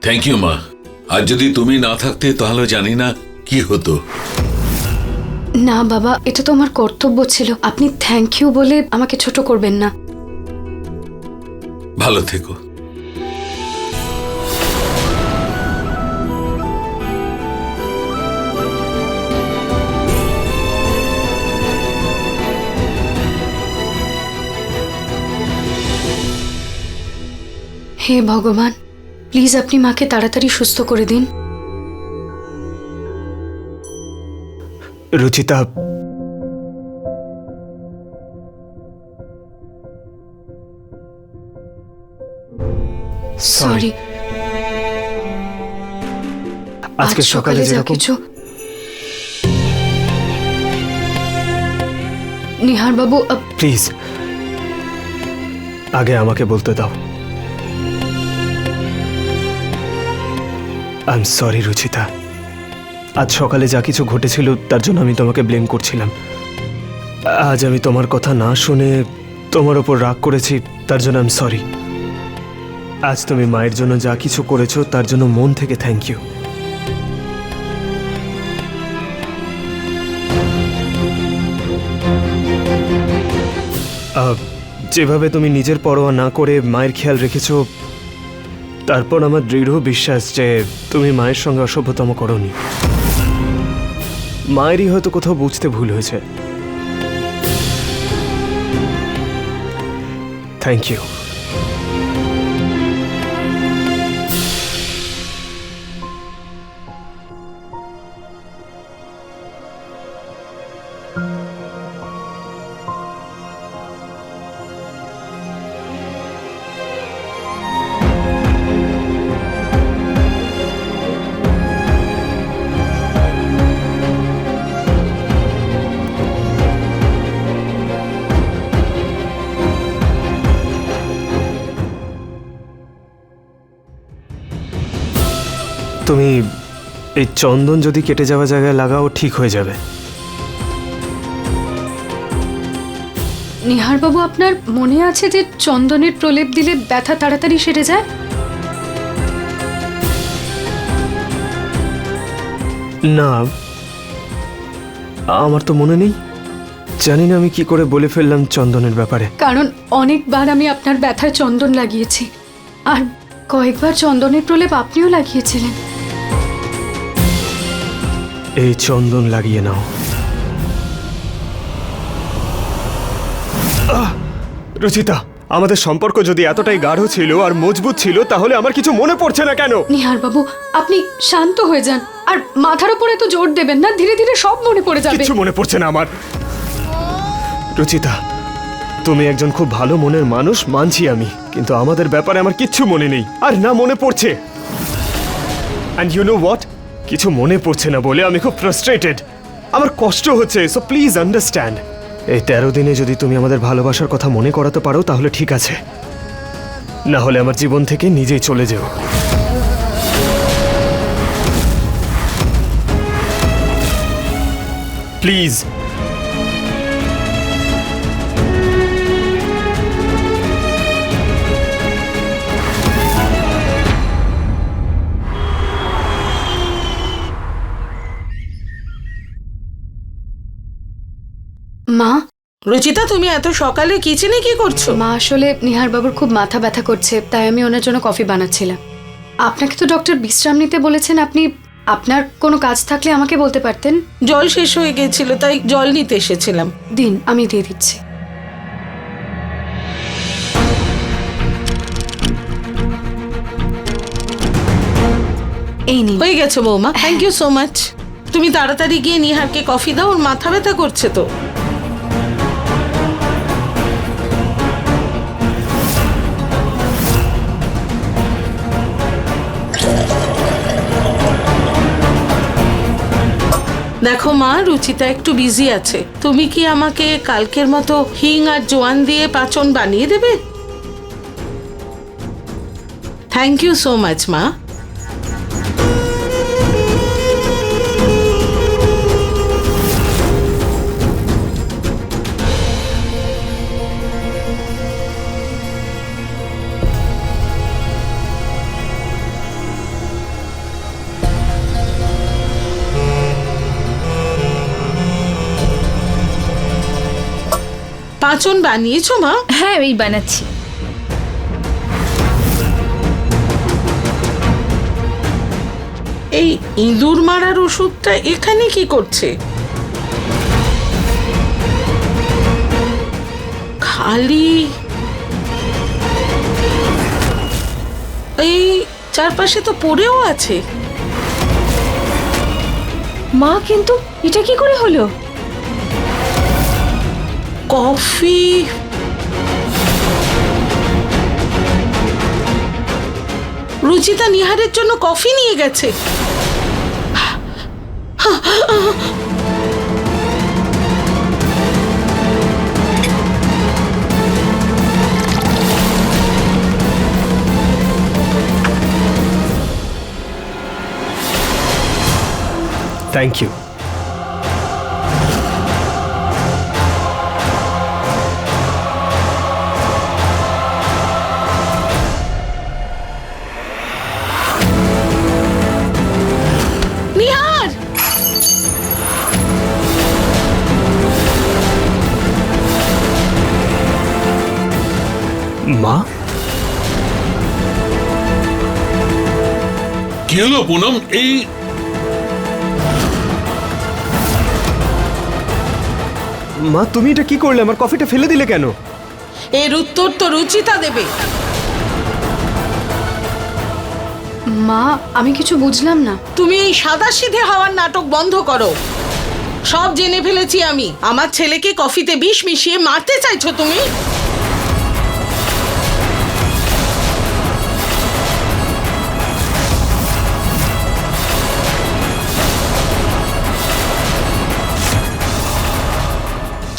Thank you মা। আর যদি তুমি না থাকতে তাহলে জানি না কি হতো। না বাবা, এটা তো আমার কর্তব্য ছিল। আপনি থ্যাংক ইউ বলে আমাকে ছোট করবেন না। ভালো থেকো। হে ভগবান, প্লিজ আপনি মাকে তাড়াতাড়ি সুস্থ করে দিন। রুচিতা, সরি। আজকে সকালে যা যেরকম কিছু, নিহার বাবু প্লিজ আগে আমাকে বলতে দাও। আই এম সরি রুচিতা, আজ সকালে যা কিছু ঘটেছিল তার জন্য আমি তোমাকে ব্লেম করছিলাম। আজ আমি তোমার কথা না শুনে তোমার ওপর রাগ করেছি, তার জন্য আই এম সরি। আজ তুমি মায়ের জন্য যা কিছু করেছো তার জন্য মন থেকে থ্যাংক ইউ। যেভাবে তুমি নিজের পরোয়া না করে মায়ের খেয়াল রেখেছো, তারপর আমার দৃঢ় বিশ্বাস যে তুমি মায়ের সঙ্গে অসভ্যতম করোনি। মায়েরই হয়তো কোথাও বুঝতে ভুল হয়েছে। Thank you. তুমি এই চন্দন যদি কেটে যাওয়া জায়গায় লাগাও ঠিক হয়ে যাবে। নিহার বাবু, আপনার মনে আছে যে চন্দনের প্রলেপ দিলে ব্যথা তাড়াতাড়ি সেরে যায়? না, আমার তো মনে নেই। জানি না আমি কি করে বলে ফেললাম চন্দনের ব্যাপারে। কারণ অনেকবার আমি আপনার ব্যথায় চন্দন লাগিয়েছি, আর কয়েকবার চন্দনের প্রলেপ আপনিও লাগিয়েছিলেন। এই চন্দন লাগিয়ে নাও। রুচিতা, আমাদের সম্পর্ক যদি এতটাই গাঢ় ছিল আর মজবুত ছিল, তাহলে আমার কিছু মনে পড়ছে না কেন? নিহার বাবু, আপনি শান্ত হয়ে যান, আর মাথার উপরে তো জোর দেবেন না। ধীরে ধীরে সব মনে পড়ে যাবে। কিছু মনে পড়ছে না আমার। রুচিতা, তুমি একজন খুব ভালো মনের মানুষ, মানছি আমি, কিন্তু আমাদের ব্যাপারে আমার কিচ্ছু মনে নেই, আর না মনে পড়ছে। অ্যান্ড ইউ নো হোয়াট, কিছু মনে পড়ছে না বলে আমি খুব ফ্রাস্ট্রেটেড। আমার কষ্ট হচ্ছে, সো প্লিজ আন্ডারস্ট্যান্ড। এই 13 দিনে যদি তুমি আমাদের ভালোবাসার কথা মনে করাতে পারো তাহলে ঠিক আছে, না হলে আমার জীবন থেকে নিজেই চলে যেও। প্লিজ। মা, রুচিতা, তুমি এত সকালে কিচেনে কি করছো? মা আসলে নিহার বাবুর খুব মাথা ব্যথা করছে, তাই আমি ওনার জন্য কফি বানাচ্ছিলাম। আপনাকে তো ডক্টর বিশ্রাম নিতে বলেছেন। আপনি আপনার কোনো কাজ থাকলে আমাকে বলতে পারতেন। জল শেষ হয়ে গেছিল, তাই জল নিতে এসেছিলাম। দিন, আমি দিয়ে দিচ্ছি। এই নিন। হয়ে গেছে বৌমা, থ্যাংক ইউ সো মাচ। তুমি তাড়াতাড়ি গিয়ে নিহারকে কফি দাও, ওর মাথা ব্যথা করছে তো। দেখো মা, রুচিতা একটু বিজি আছে। তুমি কি আমাকে কালকের মতো হিং আর জোয়ান দিয়ে পাচন বানিয়ে দেবে? থ্যাংক ইউ সো মাচ মা। পাঁচন বানিয়েছো মা? হ্যাঁ এই বানাচ্ছি। এই ইঁদুর মারার ওষুধটা এখানে কি করছে? খালি এই চারপাশে তো পড়েও আছে। মা কিন্তু এটা কি করে হলো? কফি, রুচিতা নিহারের জন্য কফি নিয়ে গেছে। Thank you. নিহার, মা, কি হলো পুনম? এই মা তুমি এটা কি করলে? আমার কফিটা ফেলে দিলে কেন? এর উত্তর তো রুচিতা দেবে। মা, আমি কিছু বুঝলাম না। তুমি এই সাদাসিধে হওয়ার নাটক বন্ধ করো। সব জেনে ফেলেছি আমি। আমার ছেলেকে কফিতে বিষ মিশিয়ে মারতে চাইছো তুমি?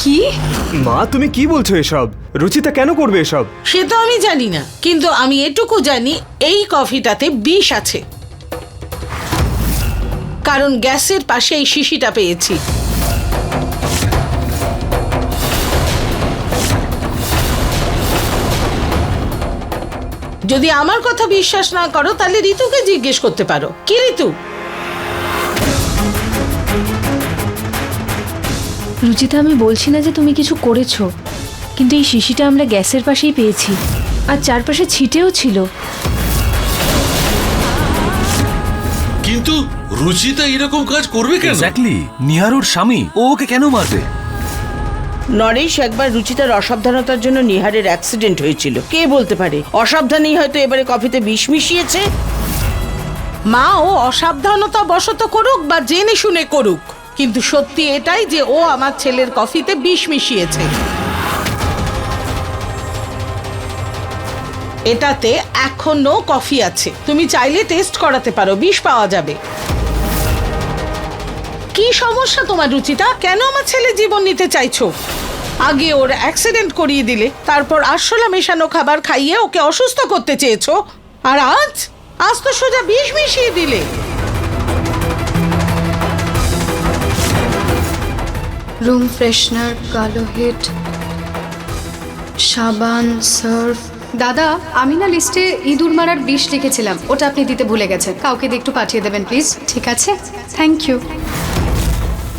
কি? মা তুমি কি বলছো এসব? রুচিতা কেন করবে এসব? সে তো আমি জানি না, কিন্তু আমি এটুকু জানি এই কফিটাতে বিষ আছে, কারণ গ্যাসের পাশে এই শিশিটা পেয়েছি। যদি আমার কথা বিশ্বাস না করো তাহলে ঋতুকে জিজ্ঞেস করতে পারো। কি ঋতু? রুচিতা, আমি বলছি না যে তুমি কিছু করেছো, কিন্তু এই শিশিটা আমরা গ্যাসের পাশেই পেয়েছি, আর চারপাশে ছিটেও ছিল। কিন্তু রুচিতা এরকম কাজ করবে কেন? এক্স্যাক্টলি, নিহার ওর স্বামী, ও ওকে কেন মারবে? নরেশ, একবার রুচিতার অসাবধানতার জন্য নিহারের অ্যাক্সিডেন্ট হয়েছিল। কে বলতে পারে অসাবধানেই হয়তো এবারে কফিতে বিষ মিশিয়েছে। মা, ও অসাবধানতা বশত করুক বা জেনে শুনে করুক, কিন্তু সত্যি এটাই যে ও আমার ছেলের কফিতে বিষ মিশিয়েছে। এটাতে এখনো কফি আছে, তুমি চাইলে টেস্ট করাতে পারো, বিষ পাওয়া যাবে। কি সমস্যা তোমার রুচিতা? কেন আমার ছেলে জীবন নিতে চাইছো? আগে ওর অ্যাক্সিডেন্ট করিয়ে দিলে, তারপর আরশোলা মেশানো খাবার খাইয়ে ওকে অসুস্থ করতে চেয়েছো, আর আজ তো সোজা বিষ মিশিয়ে দিলে। রুম ফ্রেশনার, কালো হিট, সাবান, সার্ফ। দাদা, আমি না লিস্টে ইঁদুর মারার বিষ লিখেছিলাম, ওটা আপনি দিতে ভুলে গেছেন। কাউকে দিয়ে একটু পাঠিয়ে দেবেন প্লিজ। ঠিক আছে, থ্যাংক ইউ।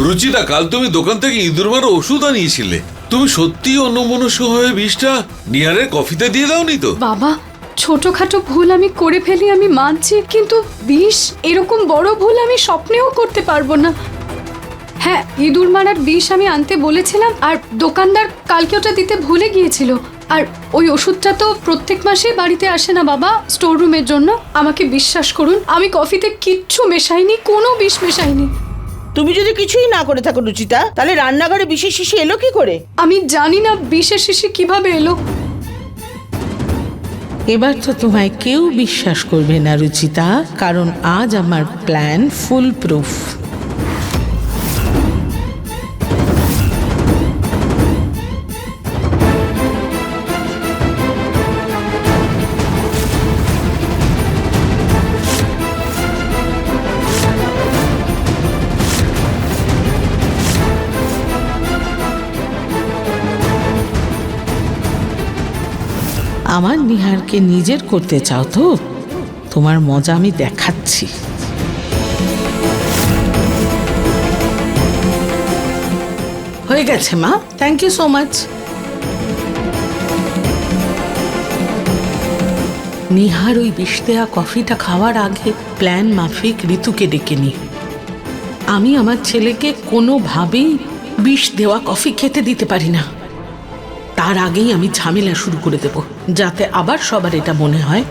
রুচিতা, কাল তুমি দোকান থেকে ইঁদুর মারার ওষুধ আনিয়েছিলে। তুমি সত্যি অন্যমনস্ক হয়ে বিষটা নিহারের কফিতে দিয়ে দাওনি তো? বাবা, ছোটখাটো ভুল আমি করে ফেলি, আমি মানছি, কিন্তু বিষ এরকম বড় ভুল আমি স্বপ্নেও করতে পারবো না। হ্যাঁ, ইঁদুর মারার বিষ আমি আনতে বলেছিলাম, আর দোকানদার কালকে ওটা দিতে ভুলে গিয়েছিল। আর ওই ওষুধটা তো প্রত্যেক মাসেই বাড়িতে আসে না বাবা, স্টোর রুমের জন্য। আমাকে বিশ্বাস করুন, আমি কফিতে কিচ্ছু মেশাইনি, কোনো বিষ মেশাইনি। তুমি যদি কিছুই না করে থাকো রুচিতা, তাহলে রান্নাঘরে বিষের শিশি এলো কি করে? আমি জানি না বিষের শিশি কিভাবে এলো। এবার তো তোমায় কেউ বিশ্বাস করবে না রুচিতা, কারণ আজ আমার প্ল্যান ফুল প্রুফ। আমার নিহারকে নিজের করতে চাও তো? তোমার মজা আমি দেখাচ্ছি। হয়ে গেছে মা, thank you so much. Nihar ওই বিষ দেয়া কফিটা খাওয়ার আগে প্ল্যান মাফিক ঋতুকে ডেকে নি। আমি আমার ছেলেকে কোনোভাবেই বিষ দেওয়া কফি খেতে দিতে পারি না। তার আগেই আমি ঝামেলা শুরু করে দেব, যাতে আবার সবার এটা মনে হয়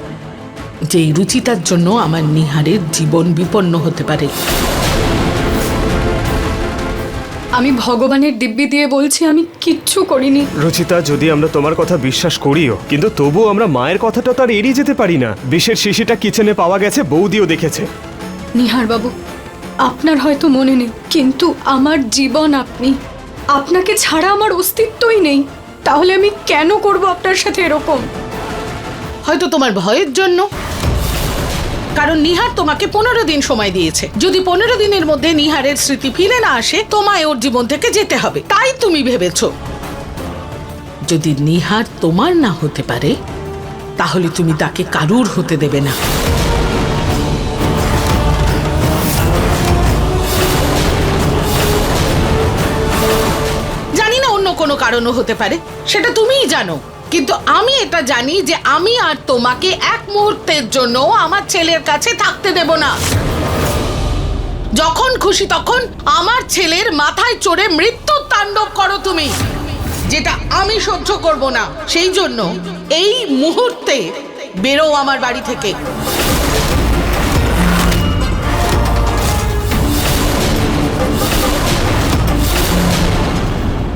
যে এই রুচিতার জন্য আমার নিহারের জীবন বিপন্ন হতে পারে। আমি ভগবানের দিব্যি দিয়ে বলছি আমি কিচ্ছু করিনি। রুচিতা, যদি আমরা তোমার কথা বিশ্বাস করিও, কিন্তু তবুও আমরা মায়ের কথাটা তো আর এড়িয়ে যেতে পারি না। বিষের শিশিটা কিচেনে পাওয়া গেছে, বৌদিও দেখেছে। নিহার বাবু, আপনার হয়তো মনে নেই, কিন্তু আমার জীবন আপনি। আপনাকে ছাড়া আমার অস্তিত্বই নেই। তাহলে আমি কেন করব আপনার সাথে এরকম? হয়তো তোমার ভয়ের জন্য, কারণ নিহার তোমাকে 15 দিন সময় দিয়েছে। যদি 15 দিনের মধ্যে নিহারের স্মৃতি ফিরে না আসে, তোমায় ওর জীবন থেকে যেতে হবে। তাই তুমি ভেবেছো যদি নিহার তোমার না হতে পারে, তাহলে তুমি তাকে কারুর হতে দেবে না। জানি না অন্য কোনো কারণও হতে পারে, সেটা তুমিই জানো। কিন্তু আমি এটা জানি যে আমি আর তোমাকে এক মুহূর্তের জন্য আমার ছেলের কাছে থাকতে দেব না। যখন খুশি তখন আমার ছেলের মাথায় চড়ে মৃত্যুর তাণ্ডব করো তুমি, যেটা আমি সহ্য করব না। সেই জন্য এই মুহূর্তে বেরো আমার বাড়ি থেকে।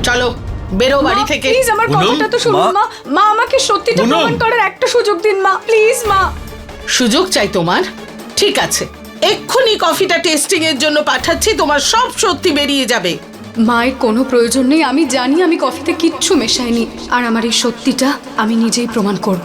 চলো, বেরো বাড়ি থেকে। প্লিজ আমার পুনম, কথাটা তো শুনুন মা। মা, আমাকে সত্যিটা পুনম। প্রমাণ করার একটা সুযোগ দিন মা, প্লিজ মা। সুযোগ চাই তোমার? ঠিক আছে, এক্ষুনি কফিটা টেস্টিং এর জন্য পাঠাচ্ছি, তোমার সব সত্যি বেরিয়ে যাবে। মায়ের কোনো প্রয়োজন নেই। আমি জানি আমি কফিতে কিচ্ছু মেশাইনি, আর আমার এই সত্যিটা আমি নিজেই প্রমাণ করব।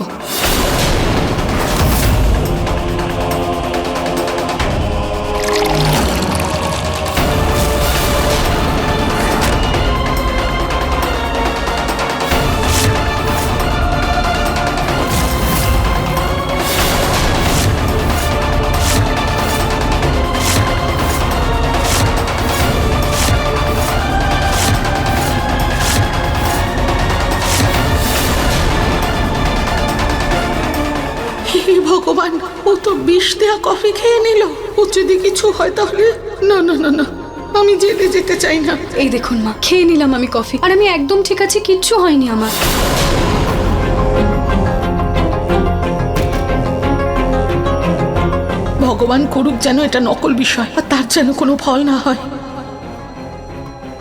হে ভগবান, ও তো বিষ দেয়া কফি খেয়ে নিল। ও যদি কিছু হয় তাহলে? না না না না, আমি জেলে যেতে চাই না। এই দেখুন মা, খেয়ে নিলাম আমি কফি, আর আমি একদম ঠিক আছি, কিচ্ছু হয়নি আমার। ভগবান করুক যেন এটা নকল বিষয়, আর তার যেন কোনো ফল না হয়।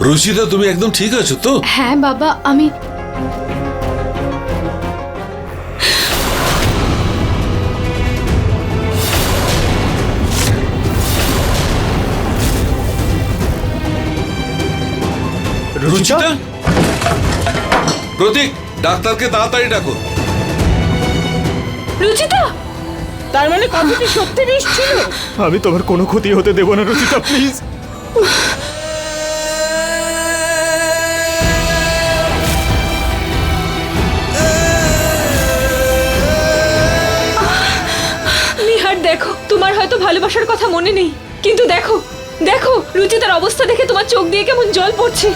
রুচিতা, তুমি একদম ঠিক আছো তো? হ্যাঁ বাবা, আমি রুচিতা, প্রতীক, ডাক্তারকে তাড়াতাড়ি ডাকো। রুচিতা! তার মানে কফিটি সত্যি বিষ ছিল? আমি তোমার কোনো ক্ষতি হতে দেবো না রুচিতা, প্লিজ। নিহার, দেখো, তোমার হয়তো ভালোবাসার কথা মনে নেই, কিন্তু দেখো দেখো রুচিতার অবস্থা দেখে তোমার চোখ দিয়ে কেমন জল পড়ছে।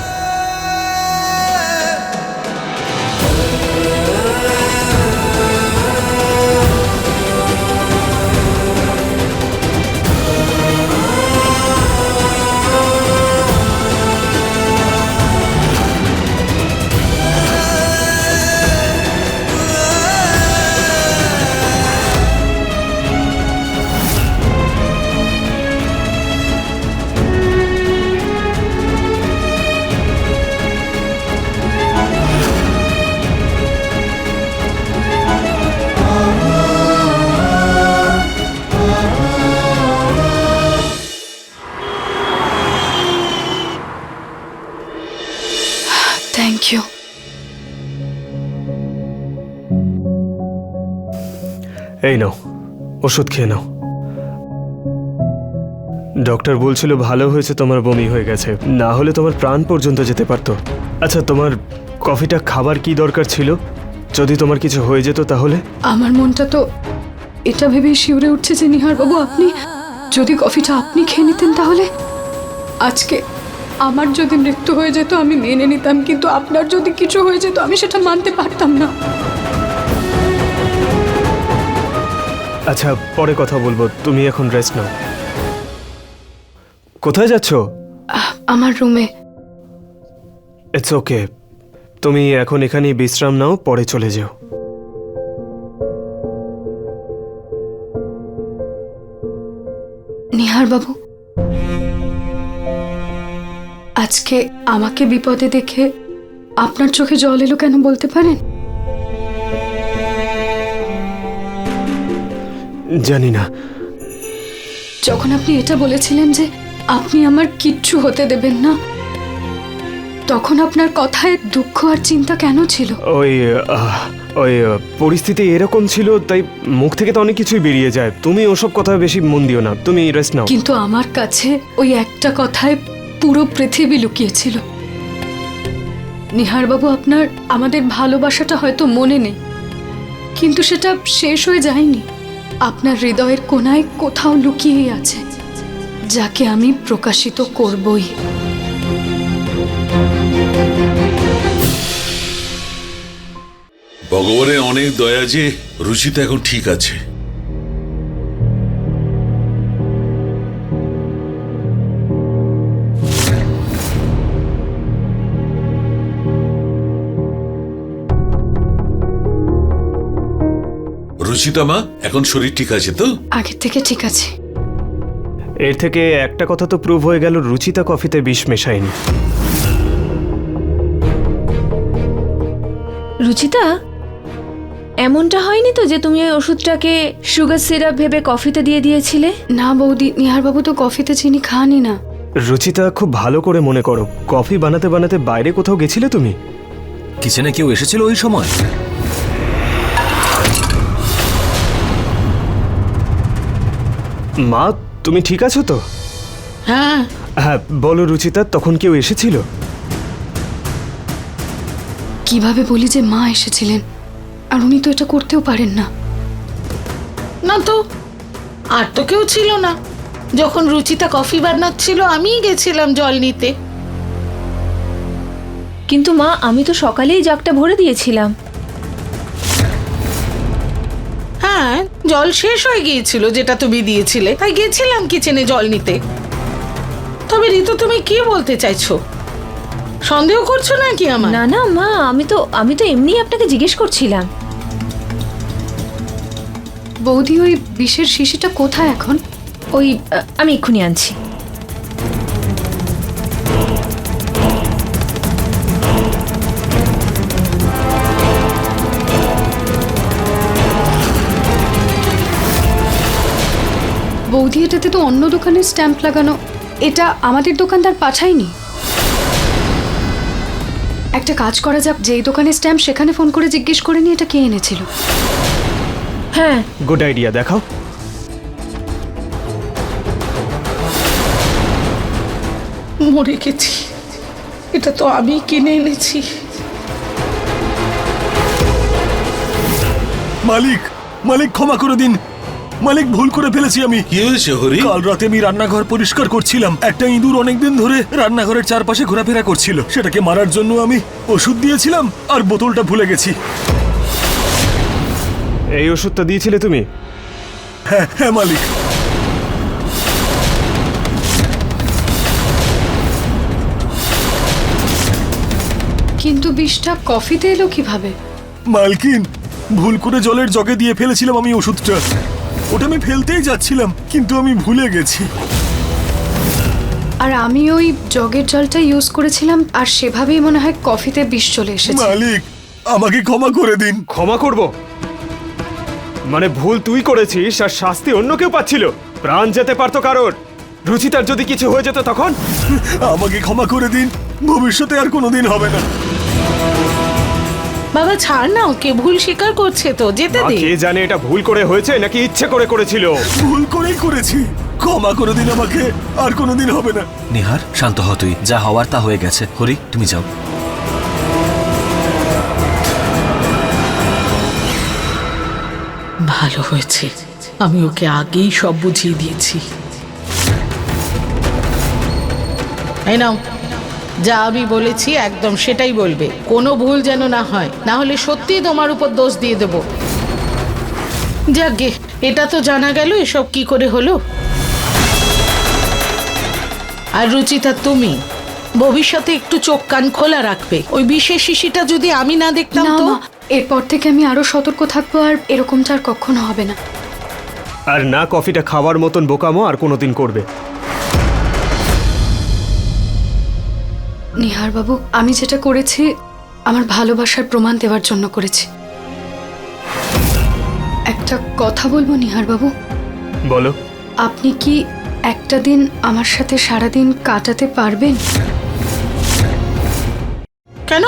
Thank you. এই নাও, ওষুধ খেয়ে নাও। ডক্টর বলছিল ভালো হয়েছে তোমার বমি হয়ে গেছে, না হলে তোমার প্রাণ পর্যন্ত যেতে পারতো। আচ্ছা, তোমার কফিটা খাবার কি দরকার ছিল? যদি তোমার কিছু হয়ে যেত তাহলে? আমার মনটা তো এটা ভেবেই শিউরে উঠছে যে নিহার বাবু, আপনি যদি কফিটা আপনি খেয়ে নিতেন তাহলে আজকে আমার যদি মৃত্যু হয়ে যেত আমি মেনে নিতাম, কিন্তু আপনার যদি কিছু হয়ে যেত আমি সেটা মানতে পারতাম না। আচ্ছা পরে কথা বলবো, তুমি এখন রেস্ট নাও। কোথায় যাচ্ছ? আমার রুমে। ইটস ওকে, তুমি এখন এখানেই বিশ্রাম নাও, পরে চলে যেও। নিহার বাবু, আজকে আমাকে বিপদে দেখে আপনার চোখে জল এলো কেন বলতে পারেন? জানি না। যখন আপনি এটা বলেছিলেন যে আপনি আমার কিচ্ছু হতে দেবেন না, তখন আপনার কথায় দুঃখ আর চিন্তা কেন ছিল? ওই পরিস্থিতি এরকম ছিল, তাই মুখ থেকে তো অনেক কিছুই বেরিয়ে যায়। তুমি ওসব কথা বেশি মন দিও না, তুমি রেস্ট নাও। কিন্তু আমার কাছে ওই একটা কথায় পুরো পৃথিবী লুকিয়েছিল। নিহার বাবু, আপনার আমাদের ভালোবাসাটা হয়তো মনে নেই, কিন্তু সেটা শেষ হয়ে যায়নি। আপনার হৃদয়ের কোণায় কোথাও লুকিয়েই আছে, যাকে আমি প্রকাশিত করবই। ভগবানের অনেক দয়া যে রুচিতা এখন ঠিক আছে। রুচিতা মা, এখন শরীর ঠিক আছে তো? আগের থেকে ঠিক আছে। এর থেকে একটা কথা তো প্রুভ হয়ে গেল, রুচিতা কফিতে বিষ মেশায়নি। রুচিতা, এমনটা হয়নি তো যে তুমি ওই ওষুধটাকে সুগার সিরাপ ভেবে কফিতে দিয়ে দিয়েছিলে? না বৌদি, নিহার বাবু তো কফিতে চিনি খানই না। রুচিতা, খুব ভালো করে মনে করো, কফি বানাতে বানাতে বাইরে কোথাও গেছিলে তুমি? কিচেনে কেউ এসেছিল ওই সময়? মা, তুমি ঠিক আছো তো? হ্যাঁ, হ্যাঁ বলো রুচিতা, তখন কেউ এসেছিল? কিভাবে বলি যে মা এসেছিলেন, আর উনি তো এটা করতেও পারেন না। না তো, আর তো কেউ ছিল না। যখন রুচিতা কফি বানাচ্ছিল আমিই গেছিলাম জল নিতে। কিন্তু মা, আমি তো সকালেই জাগটা ভরে দিয়েছিলাম। হ্যাঁ, জল শেষ হয়ে গিয়েছিল যেটা তুমি দিয়েছিলে, তাই গেছিলাম কিচেনে জল নিতে। তবে ঋতু, তুমি কি বলতে চাইছো? সন্দেহ করছো নাকি আমার? না না মা, আমি তো এমনি আপনাকে জিজ্ঞেস করছিলাম। বৌদি, ওই বিষের শিশিটা কোথায় এখন? ওই আমি এক্ষুনি আনছি। বৌদি, এটাতে তো অন্য দোকানের স্ট্যাম্প লাগানো, এটা আমাদের দোকানদার পাঠায়নি। একটা কাজ করা যাক, যেই দোকানের স্ট্যাম্প সেখানে ফোন করে জিজ্ঞেস করে নি এটা কে এনেছিল। হ্যাঁ, গুড আইডিয়া, দেখাও। মরে গেছি, এটা তো আমি কিনে এনেছি। মালিক, মালিক ক্ষমা করে দিন। মালিক, ভুল করে ফেলেছি আমি। কি হয়েছে হরি? কাল রাতে আমি রান্নাঘর পরিষ্কার করছিলাম, একটা ইঁদুর অনেকদিন ধরে রান্নাঘরের চারপাশে ঘোরাফেরা করছিল। সেটাকে মারার জন্য আমি ওষুধ দিয়েছিলাম আর বোতলটা ভুলে গেছি। এই ওষুধটা দিয়েছিলে তুমি? হ্যাঁ হ্যাঁ মালিক। কিন্তু বিষটা কফিতে এলো কিভাবে? মালকিন, ভুল করে জলের জগে দিয়ে ফেলেছিলাম আমি ওষুধটা। ওটা আমি ফেলতেই যাচ্ছিলাম, কিন্তু আমি ভুলে গেছি। আর আমি ওই জগের জলটা ইউজ করেছিলাম, আর সেভাবেই মনে হয় কফিতে বিষ চলে এসেছে। মালিক, আমাকে ক্ষমা করে দিন। ক্ষমা করব? মানে ভুল তুই করেছিস আর শাস্তি অন্য কেউ পাচ্ছিল? প্রাণ যেতে পারতো কারোর। রুচিতার যদি কিছু হয়ে যেত তখন? আমাকে ক্ষমা করে দিন, ভবিষ্যতে আর কোনোদিন হবে না। বাবা ছাড় না ওকে, ভুল স্বীকার করছে তো, যেতে মা, দে। কে জানে এটা ভুল করে হয়েছে নাকি ইচ্ছে করে করেছিল। ভুল করেই করেছি, ক্ষমা করে দিন আমাকে, আর কোনোদিন হবে না। নিহার, শান্ত হ তুই, যা হওয়ার তা হয়ে গেছে। হরি, তুমি যাও। ভালো হয়েছে, আমি ওকে আগেই সব বুঝিয়ে দিয়েছি। এই নাও, যা আমি বলেছি একদম সেটাই বলবে, কোনো ভুল যেন না হয়, না হলে সত্যিই তোমার উপর দোষ দিয়ে দেব। যাকে এটা তো জানা গেল এসব কি করে হলো। আর রুচিতা, তুমি ভবিষ্যতে একটু চোখ কান খোলা রাখবে। ওই বিশেষ শিশিটা যদি আমি না দেখতাম না তো। মা, এরপর থেকে আমি আরো সতর্ক থাকবো, আর এরকমটা আর কখনো হবে না। আর না কফিটা খাওয়ার মতন বোকামো আর কোনোদিন করবে। নিহার বাবু, আমি যেটা করেছি আমার ভালোবাসার প্রমাণ দেওয়ার জন্য করেছি। একটা কথা বলবো নিহার বাবু, বলো। আপনি কি একটা দিন আমার সাথে সারাদিন কাটাতে পারবেন? কেন?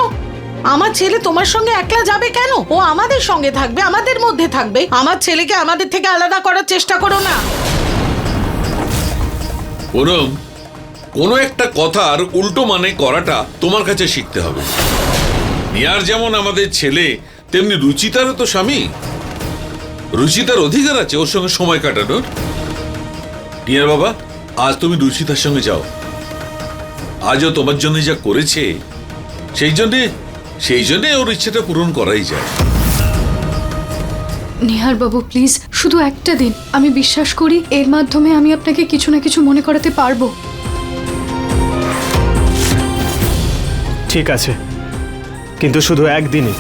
আমার ছেলে তোমার সঙ্গে একলা যাবে কেন? ও আমাদের সঙ্গে থাকবে, আমাদের মধ্যে থাকবে। আমার ছেলেকে আমাদের থেকে আলাদা করার চেষ্টা করো না। পুনম, কোনো একটা কথার উল্টো মানে করাটা তোমার কাছে শিখতে হবে। নিয়ার যেমন আমাদের ছেলে, তেমনি রুচিতারও তো স্বামী। রুচিতার অধিকার আছে ওর সঙ্গে সময় কাটানোর। নিয়ার বাবা, আজ তুমি রুচিতার সঙ্গে যাও। আজও তোমার জন্য যা করেছে সেই জন্যে ওর ইচ্ছেটা পূরণ করাই যায়। নিহার বাবু প্লিজ, শুধু একটা দিন। আমি বিশ্বাস করি এর মাধ্যমে আমি আপনাকে কিছু না কিছু মনে করাতে পারবো। ঠিক আছে, কিন্তু শুধু একদিনই।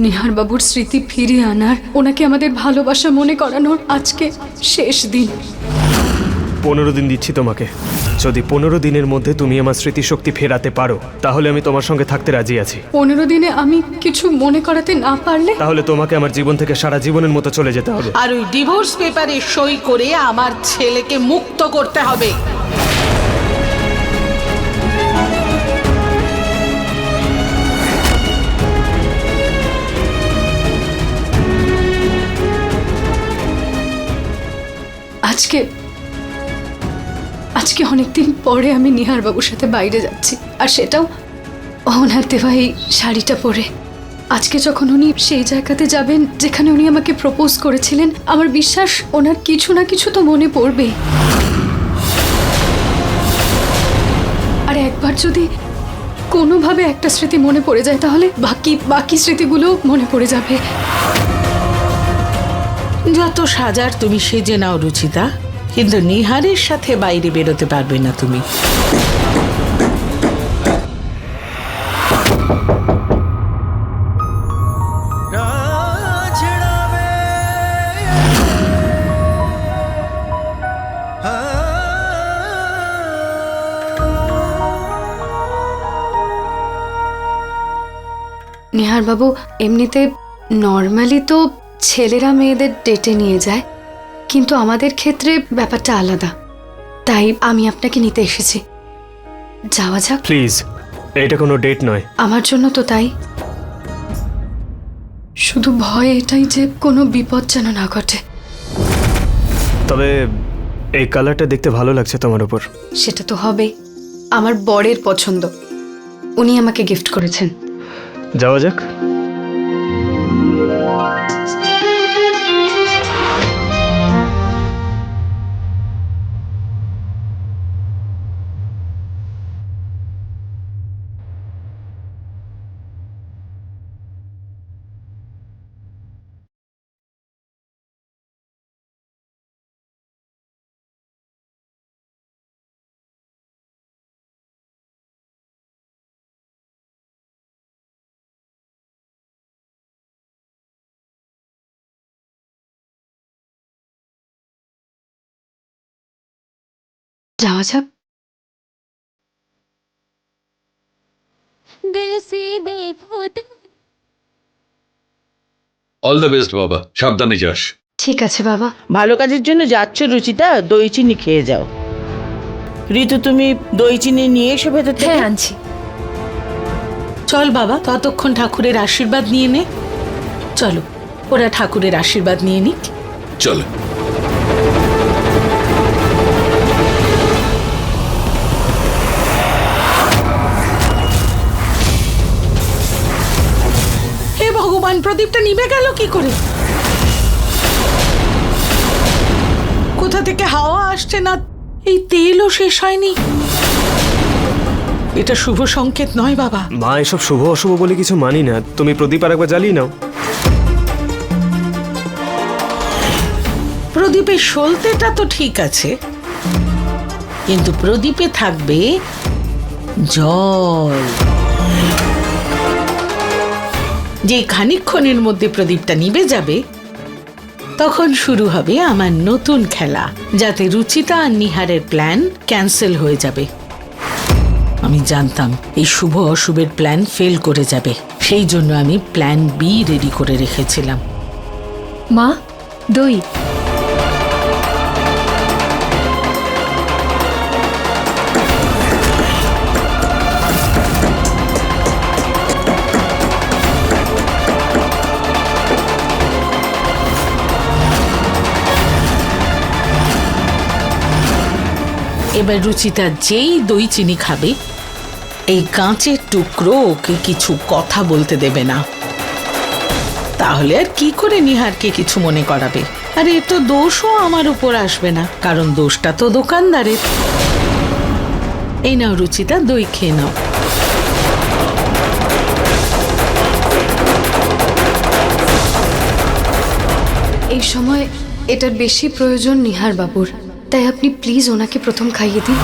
নিহার বাবুর স্মৃতি ফিরিয়ে আনার, ওনাকে আমাদের ভালোবাসা মনে করানোর আজকে শেষ দিন। 15 দিন দিচ্ছি তোমাকে। যদি 15 দিনের মধ্যে তুমি আমার স্মৃতিশক্তি ফেরাতে পারো, তাহলে আমি তোমার সঙ্গে থাকতে রাজি আছি। 15 দিনে আমি কিছু মনে করাতে না পারলে? তাহলে তোমাকে আমার জীবন থেকে সারা জীবনের মতো চলে যেতে হবে। আর ওই ডিভোর্স পেপারে সই করে আমার ছেলেকে মুক্ত করতে হবে। আজকে অনেকদিন পরে আমি নিহার বাবুর সাথে বাইরে যাচ্ছি, আর সেটাও ওনার দেওয়া এই শাড়িটা পরে। আজকে যখন উনি সেই জায়গাতে যাবেন যেখানে উনি আমাকে প্রপোজ করেছিলেন, আমার বিশ্বাস ওনার কিছু না কিছু তো মনে পড়বে। আর একবার যদি কোনোভাবে একটা স্মৃতি মনে পড়ে যায়, তাহলে বাকি স্মৃতিগুলো মনে পড়ে যাবে। যত সাজার তুমি সেজে নাও রুচিতা, কিন্তু নিহারের সাথে বাইরে বেরোতে পারবে না তুমি। নিহার বাবু, এমনিতে নর্মালি তো ছেলেরা মেয়েদের ডেটে নিয়ে যায়, কিন্তু আমাদের ক্ষেত্রে ব্যাপারটা আলাদা। তাই আমি আপনাকে নিতে এসেছি। যাওয়া যাক। প্লিজ, এটা কোনো ডেট নয়। আমার জন্য তো তাই। শুধু ভয় এটাই যে কোনো বিপদ যেন না ঘটে। তবে এই কালারটা দেখতে ভালো লাগছে তোমার উপর। সেটা তো হবেই, আমার বরের পছন্দ। উনি আমাকে গিফট করেছেন। যাওয়া যাক। যাওয়া যাক। অল দ্য বেস্ট বাবা, সাবধানে যাস। ঠিক আছে বাবা। ভালো কাজের জন্য যাচ্ছ রুচিতা, দই চিনি খেয়ে যাও। ঋতু, তুমি দই চিনি নিয়ে এসো ভেতর থেকে। হ্যাঁ, আনছি। চল বাবা, ততক্ষণ ঠাকুরের আশীর্বাদ নিয়ে নে। চলো, ওরা ঠাকুরের আশীর্বাদ নিয়ে নিক। চলো। হে ভগবান, ভগবান, প্রদীপটা নিভে গেল কি করে? কোথা থেকে হাওয়া আসছে না, এই তেলও শেষ হয়নি। এটা শুভ সংকেত নয় বাবা। মা, এসব শুভ অশুভ বলে কিছু মানি না। তুমি প্রদীপ আর একবার জ্বালিয়ে নাও। প্রদীপের সলতেটা তো ঠিক আছে, কিন্তু প্রদীপে থাকবে জল। যে খানিকক্ষণের মধ্যে প্রদীপটা নিভে যাবে, তখন শুরু হবে আমার নতুন খেলা, যাতে রুচিতা আর নিহারের প্ল্যান ক্যান্সেল হয়ে যাবে। আমি জানতাম এই শুভ অশুভের প্ল্যান ফেল করে যাবে, সেই জন্য আমি প্ল্যান বি রেডি করে রেখেছিলাম। মা, দই। এবার রুচিতা যেই দই চিনি খাবে, এই কাঁচের টুকরো ওকে কিছু কথা বলতে দেবে না। তাহলে আর কি করে নিহারকে কিছু মনে করাবে? আর এ তো দোষও আমার উপর আসবে না, কারণ দোষটা তো দোকানদারের। এই নাও রুচিতা, দই খেয়ে নাও। এই সময় এটার বেশি প্রয়োজন নিহার বাবুর, তাই আপনি প্লিজ ওনাকে প্রথম খাইয়ে দিন।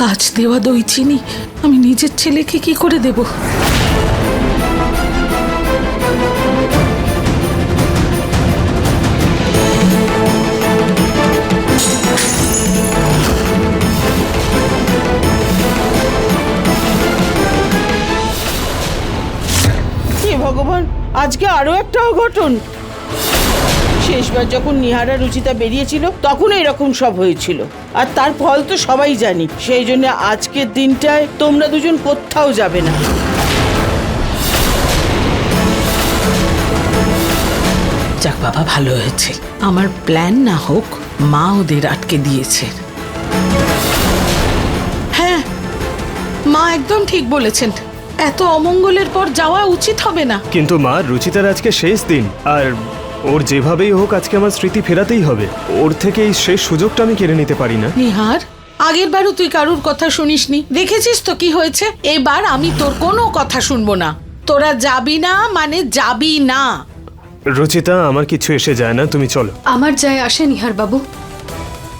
কাজ দেওয়া দই চিনি আমি নিজের ছেলেকে কি করে দেব? হে ভগবান, আজকে আরো একটা অঘটন। শেষবার যখন নিহার আর রুচিতা বেরিয়েছিল, তখন এরকম সব হয়েছিল, আর তার ফল তো সবাই জানি। সেই জন্য আজকের দিনটায় তোমরা দুজন কোথাও যাবে না। যাক বাবা, ভালো হয়েছে। আমার প্ল্যান না হোক, মা ওদের আটকে দিয়েছে। হ্যাঁ, মা একদম ঠিক বলেছেন। এত অমঙ্গলের পর যাওয়া উচিত হবে না। কিন্তু মা, রুচিতার আজকে শেষ দিন, আর ওর যেভাবেই হোক আজকে আমার স্মৃতি ফেরাতেই হবে। ওর থেকে এই শেষ সুযোগটা আমি কেড়ে নিতে পারি না। নিহার, আগের বারও তুই কারুর কথা শুনিসনি, দেখেছিস তো কি হয়েছে। এবার আমি তোর কোনো কথা শুনবো না। তোরা যাবি না মানে যাবি না। রুচিতা, আমার কিছু এসে যায় না, তুমি চলো। আমার যায় আসে নিহার বাবু,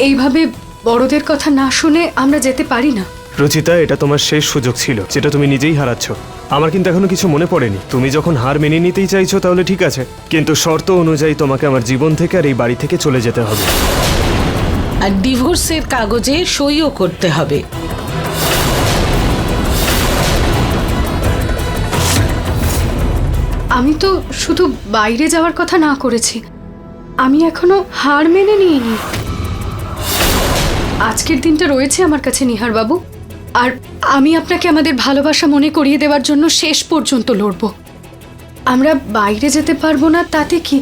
এইভাবে বড়দের কথা না শুনে আমরা যেতে পারি না। রুচিতা, এটা তোমার শেষ সুযোগ ছিল, যেটা তুমি নিজেই হারাচ্ছ। আমার কিন্তু এখনো কিছু মনে পড়েনি। তুমি যখন হার মেনে নিতেই চাইছো তাহলে ঠিক আছে, কিন্তু শর্ত অনুযায়ী তোমাকে আমার জীবন থেকে আর এই বাড়ি থেকে চলে যেতে হবে। আর ডিভোর্সের কাগজে সইও করতে হবে। আমি তো শুধু বাইরে যাওয়ার কথা না করেছি, আমি এখনো হার মেনে নিইনি। আজকের দিনটা রয়েছে আমার কাছে নিহার বাবু, আর আমি আপনাকে আমাদের ভালোবাসা মনে করিয়ে দেওয়ার জন্য শেষ পর্যন্ত লড়ব। আমরা বাইরে যেতে পারবো না তাতে কি,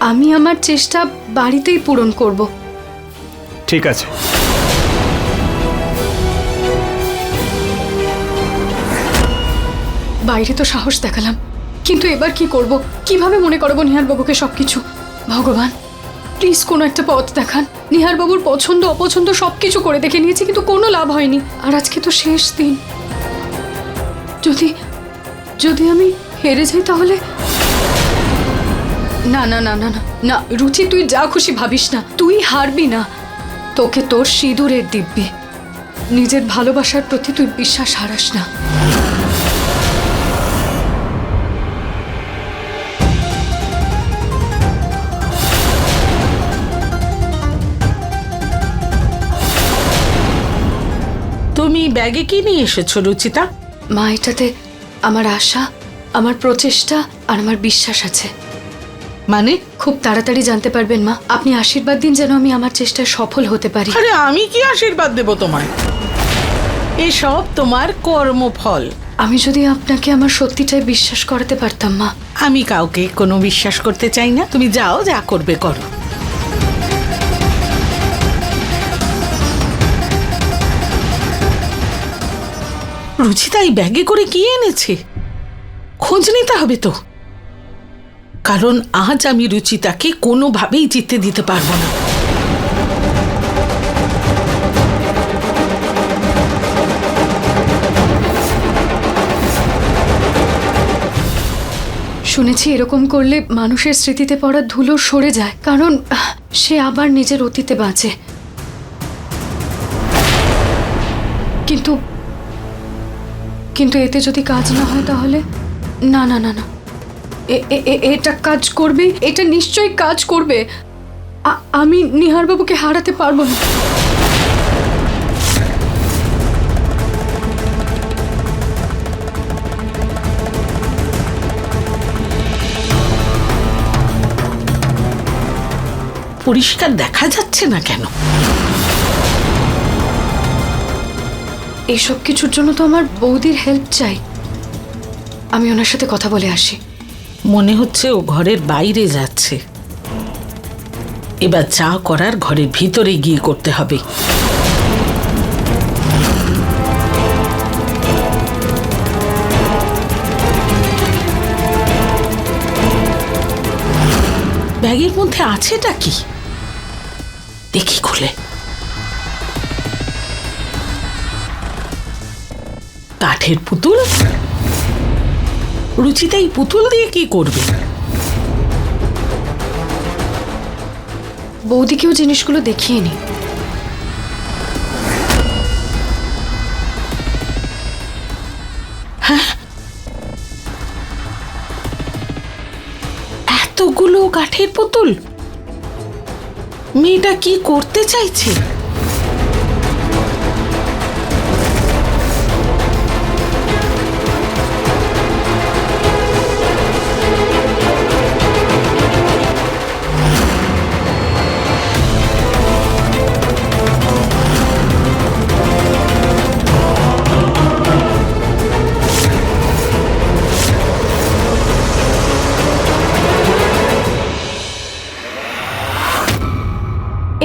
আমি আমার চেষ্টা বাড়িতেই পূরণ করব। ঠিক আছে। বাইরে তো সাহস দেখালাম, কিন্তু এবার কি করব? কিভাবে মনে করবো নিহার বাবুকে সবকিছু? ভগবান, প্লিজ কোনো একটা পথ দেখান। নিহার বাবুর পছন্দ অপছন্দ সবকিছু করে দেখে নিয়েছি, কিন্তু কোনো লাভ হয়নি। আর আজকে তো শেষ দিন। যদি যদি আমি হেরে যাই তাহলে? না না না না না না, রুচি, তুই যা খুশি ভাবিস না, তুই হারবি না। তোকে তোর সিঁদুরের দিব্যি, নিজের ভালোবাসার প্রতি তুই বিশ্বাস হারাস না। তুমি ব্যাগে কি নিয়ে এসেছো রুচিতা? মা, এটাতে আমার আশা, আমার প্রচেষ্টা আর আমার বিশ্বাস আছে। মানে? খুব তাড়াতাড়ি জানতে পারবেন মা। আপনি আশীর্বাদ দিন যেন আমি আমার চেষ্টায় সফল হতে পারি। আরে আমি কি আশীর্বাদ দেব তোমায়? এসব তোমার কর্মফল। আমি যদি আপনাকে আমার সত্যিটাই বিশ্বাস করাতে পারতাম মা। আমি কাউকে কোনো বিশ্বাস করতে চাই না। তুমি যাও, যা করবে করো। রুচিতা এই ব্যাগে করে কি এনেছে? খোঁজ নিতে হবে তো, কারণ আজ আমি রুচিতাকে কোনোভাবেই জিততে দিতে পারবো না। শুনেছি এরকম করলে মানুষের স্মৃতিতে পড়া ধুলো সরে যায়, কারণ সে আবার নিজের অতীতে বাঁচে। কিন্তু কিন্তু এতে যদি কাজ না হয় তাহলে? না না না না, এটা কাজ করবে, এটা নিশ্চয়ই কাজ করবে। আমি নিহারবাবুকে হারাতে পারবো না। পরিষ্কার দেখা যাচ্ছে না কেন? এইসব কিছুর জন্য তো আমার বৌদির হেল্প চাই। আমি ওনার সাথে কথা বলে আসি। মনে হচ্ছে ও ঘরের বাইরে যাচ্ছে। এবার যা করার ঘরের ভিতরে গিয়ে করতে হবে। ব্যাগের মধ্যে আছেটা কি দেখি খুলে। কাঠের পুতুল? রুচিতা এই পুতুল দিয়ে কি করবে? বৌদিকেও জিনিসগুলো দেখিয়ে নি। এতগুলো কাঠের পুতুল, মেয়েটা কি করতে চাইছে?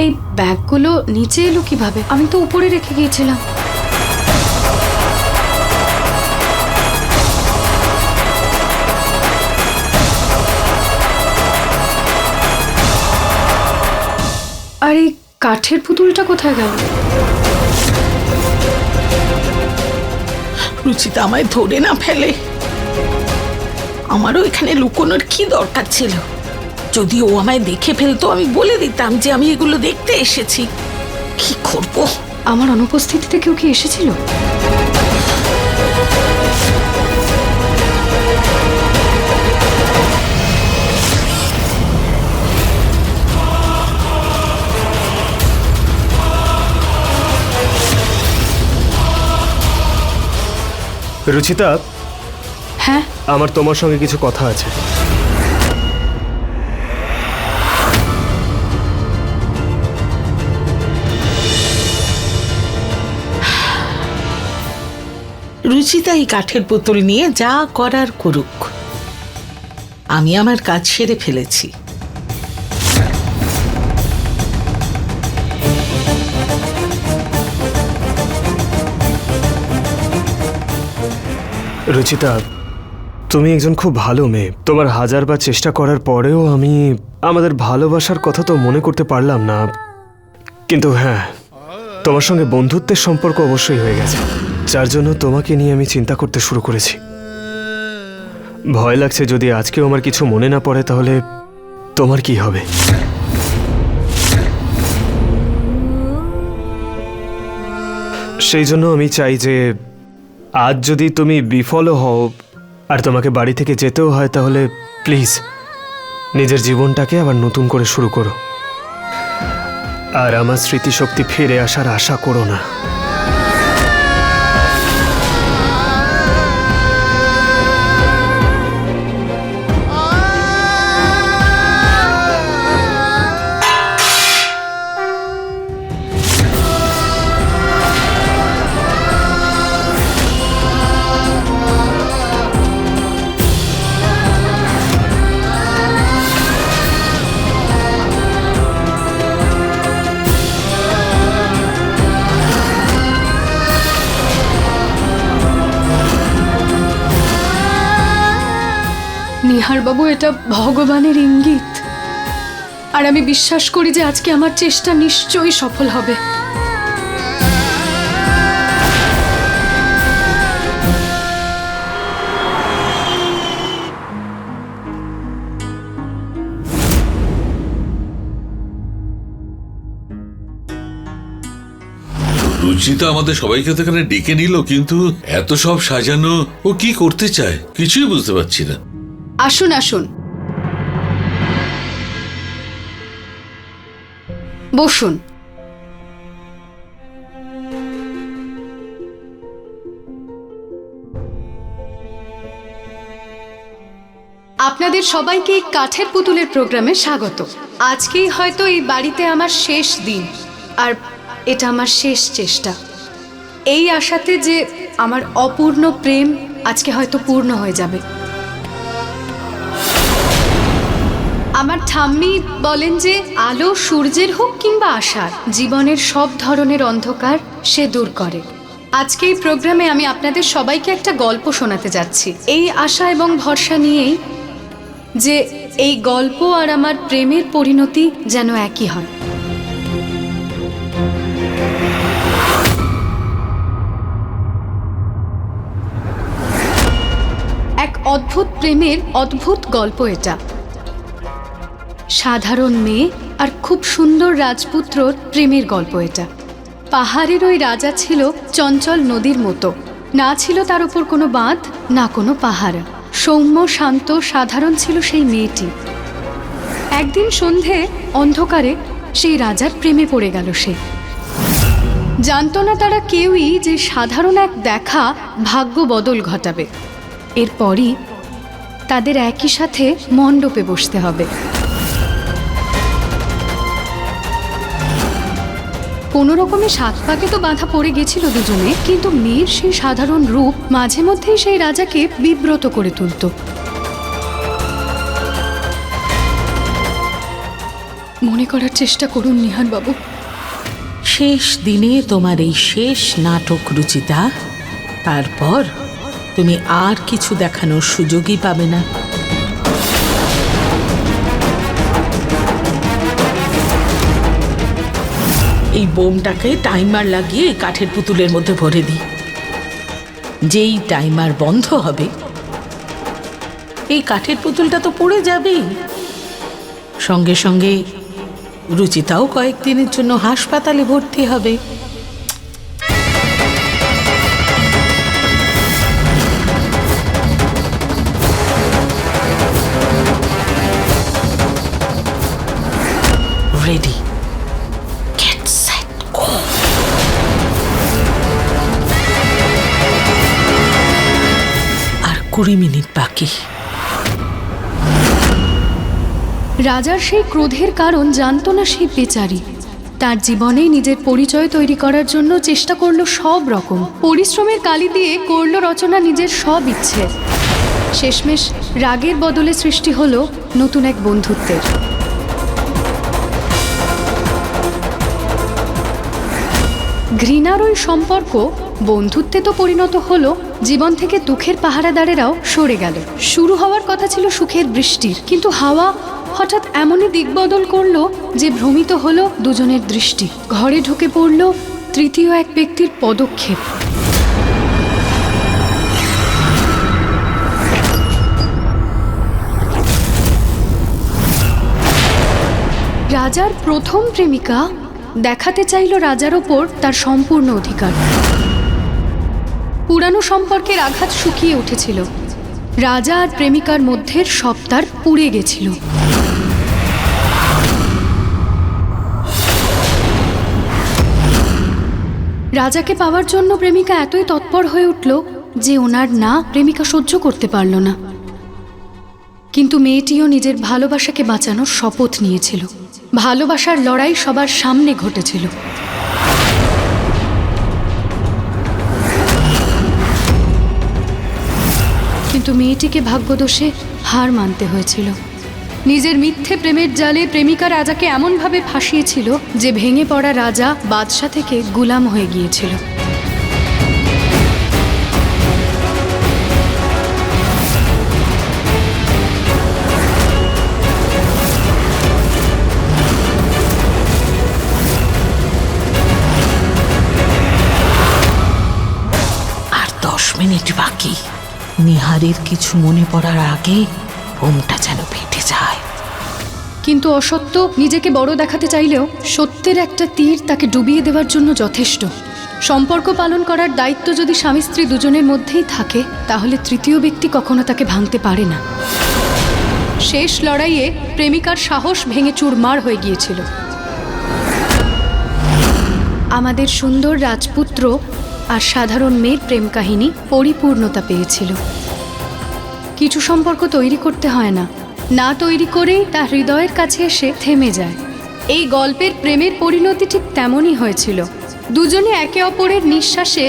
এই ব্যাগগুলো নিচে এলো কিভাবে? আমি তো উপরে রেখে গিয়েছিলাম। আর এই কাঠের পুতুলটা কোথায় গেল? রুচিতা আমায় ধরে না ফেলে। আমারও এখানে লুকোনোর কি দরকার ছিল? যদি ও আমায় দেখে ফেলতো আমি বলে দিতাম যে আমি এগুলো দেখতে এসেছি। কি করব? আমার অনুপস্থিতিতে কেউ কি এসেছিল? রুচিতা, হ্যাঁ, আমার তোমার সঙ্গে কিছু কথা আছে। রুচিতা এই কাঠের পুতুল নিয়ে যা করার করুক, আমি আমার কাজ সেরে ফেলেছি। রুচিতা, তুমি একজন খুব ভালো মেয়ে। তোমার হাজারবার চেষ্টা করার পরেও আমি আমাদের ভালোবাসার কথা তো মনে করতে পারলাম না। কিন্তু হ্যাঁ, তোমার সঙ্গে বন্ধুত্বের সম্পর্ক অবশ্যই হয়ে গেছে, যার জন্য তোমাকে নিয়ে আমি চিন্তা করতে শুরু করেছি। ভয় লাগছে যদি আজকেও আমার কিছু মনে না পড়ে তাহলে তোমার কি হবে। সেই জন্য আমি চাই যে আজ যদি তুমি বিফলও হও আর তোমাকে বাড়ি থেকে যেতেও হয় তাহলে প্লিজ নিজের জীবনটাকে আবার নতুন করে শুরু করো, আর আমার স্মৃতিশক্তি ফিরে আসার আশা করো না। নিহারবাবু, এটা ভগবানের ইঙ্গিত। আর আমি বিশ্বাস করি যে আজকে আমার চেষ্টা নিশ্চয়ই সফল হবে। রুচিতা আমাদের সবাইকে তো এখানে ডেকে নিল, কিন্তু এত সব সাজানো ও কি করতে চায় কিছুই বুঝতে পারছি না। আসুন আসুন, বসুন। আপনাদের সবাইকে এই কাঠের পুতুলের প্রোগ্রামে স্বাগত। আজকেই হয়তো এই বাড়িতে আমার শেষ দিন, আর এটা আমার শেষ চেষ্টা, এই আশাতে যে আমার অপূর্ণ প্রেম আজকে হয়তো পূর্ণ হয়ে যাবে। আমার ঠাম্মি বলেন যে আলো সূর্যের হোক কিংবা আশার, জীবনের সব ধরনের অন্ধকার সে দূর করে। আজকে এই প্রোগ্রামে আমি আপনাদের সবাইকে একটা গল্প শোনাতে যাচ্ছি, এই আশা এবং ভরসা নিয়েই যে এই গল্প আর আমার প্রেমের পরিণতি যেন একই হয়। এক অদ্ভুত প্রেমের অদ্ভুত গল্প এটা। সাধারণ মেয়ে আর খুব সুন্দর রাজপুত্রর প্রেমের গল্প এটা। পাহাড়ের ওই রাজা ছিল চঞ্চল নদীর মতো, না ছিল তার উপর কোনো বাঁধ, না কোনো পাহাড়। সৌম্য, শান্ত, সাধারণ ছিল সেই মেয়েটি। একদিন সন্ধে অন্ধকারে সেই রাজার প্রেমে পড়ে গেল সে। জানত না তারা কেউই যে সাধারণ এক দেখা ভাগ্য বদল ঘটাবে। এরপরই তাদের একই সাথে মণ্ডপে বসতে হবে। কোনো রকমে সাত পাকে তো বাঁধা পড়ে গেছিল দুজনে, কিন্তু মেয়ের সেই সাধারণ রূপ মাঝে মধ্যেই সেই রাজাকে বিব্রত করে তুলত। মনে করার চেষ্টা করুন নিহারবাবু। শেষ দিনে তোমার এই শেষ নাটক রুচিতা, তারপর তুমি আর কিছু দেখানোর সুযোগই পাবে না। এই বোমটাকে টাইমার লাগিয়ে কাঠের পুতুলের মধ্যে ভরে দিই। যেই টাইমার বন্ধ হবে এই কাঠের পুতুলটা তো পড়ে যাবেই, সঙ্গে সঙ্গে রুচিতাও কয়েকদিনের জন্য হাসপাতালে ভর্তি হবে। রেডি, গেট সেট, গো। আর 20 মিনিট বাকি। রাজার সেই ক্রোধের কারণ জানত না সেই বেচারি। তার জীবনে নিজের পরিচয় তৈরি করার জন্য চেষ্টা করলো সব রকম, পরিশ্রমের কালি দিয়ে করলো রচনা নিজের সব ইচ্ছে। শেষমেশ রাগের বদলে সৃষ্টি হলো নতুন এক বন্ধুত্বের। ঘৃণার ওই সম্পর্ক বন্ধুত্বে তো পরিণত হলো, জীবন থেকে দুঃখের পাহারাদারেরাও সরে গেল। শুরু হওয়ার কথা ছিল সুখের বৃষ্টির, কিন্তু হাওয়া হঠাৎ এমনই দিকবদল করলো যে ভ্রমিত হলো দুজনের দৃষ্টি। ঘরে ঢুকে পড়ল তৃতীয় এক ব্যক্তির পদক্ষেপ। রাজার প্রথম প্রেমিকা দেখাতে চাইল রাজার ওপর তার সম্পূর্ণ অধিকার। পুরানো সম্পর্কের আঘাত শুকিয়ে উঠেছিল, রাজা আর প্রেমিকার মধ্যের সব তার পুড়ে গেছিল। রাজাকে পাওয়ার জন্য প্রেমিকা এতই তৎপর হয়ে উঠল যে ওনার না প্রেমিকা সহ্য করতে পারল না। কিন্তু মেয়েটিও নিজের ভালোবাসাকে বাঁচানোর শপথ নিয়েছিল। ভালোবাসার লড়াই সবার সামনে ঘটেছিল। কিন্তু মেয়েটিকে ভাগ্যদোষে হার মানতে হয়েছিল। নিজের মিথ্যে প্রেমের জালে প্রেমিকা রাজাকে এমনভাবে ফাঁসিয়েছিল যে ভেঙে পড়া রাজা বাদশা থেকে গুলাম হয়ে গিয়েছিল। মিনিট বাকি। নিহারের কিছু মনে পড়ার আগে ঘুমটা যেন ফেটে যায়। কিন্তু অসত্য নিজেকে বড় দেখাতে চাইলেও সত্যের একটা তীর তাকে ডুবিয়ে দেওয়ার জন্য যথেষ্ট। সম্পর্ক পালন করার দায়িত্ব যদি স্বামী স্ত্রী দুজনের মধ্যেই থাকে, তাহলে তৃতীয় ব্যক্তি কখনো তাকে ভাঙতে পারে না। শেষ লড়াইয়ে প্রেমিকার সাহস ভেঙে চুরমার হয়ে গিয়েছিল। আমাদের সুন্দর রাজপুত্র আর সাধারণ মেয়ের প্রেম কাহিনী পরিপূর্ণতা পেয়েছিল। কিছু সম্পর্ক তৈরি করতে হয় না, না তৈরি করেই তা হৃদয়ের কাছে এসে থেমে যায়। এই গল্পের প্রেমের পরিণতি ঠিক তেমনই হয়েছিল। দুজনে একে অপরের নিঃশ্বাসে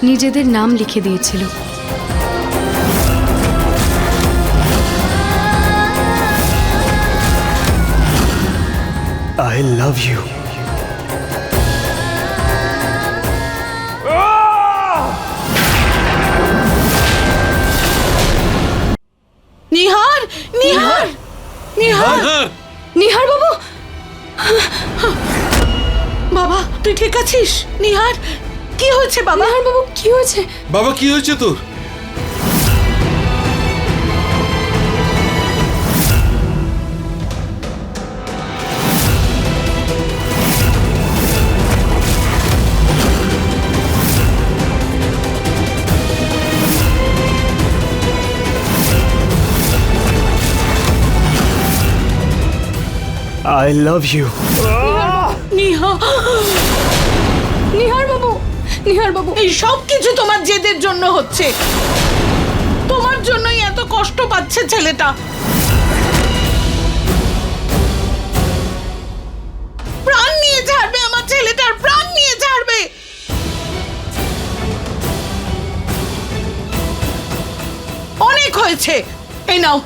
নিজেদের নাম লিখে দিয়েছিল। I love you. Nihar, Nihar, Nihar, Nihar বাবু, বাবা তুই ঠিক আছিস? নিহার, কি হয়েছে বাবা? নিহার বাবু কি হয়েছে? বাবা কি হয়েছে তোর? I love you. Nihar, Nihar বাবু, নিহার বাবু, এই সব কিছু তোমার জেদের জন্য হচ্ছে। তোমার জন্যই এত কষ্ট পাচ্ছে ছেলেটা। প্রাণ নিয়ে ছাড়বে, আমার ছেলেটার প্রাণ নিয়ে ছাড়বে। অনেক হয়েছে, এই নাও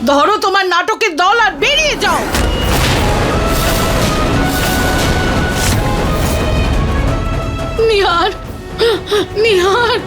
ধরো তোমার নাটকের দল আর বেরিয়ে যাও। নিহার, নিহার,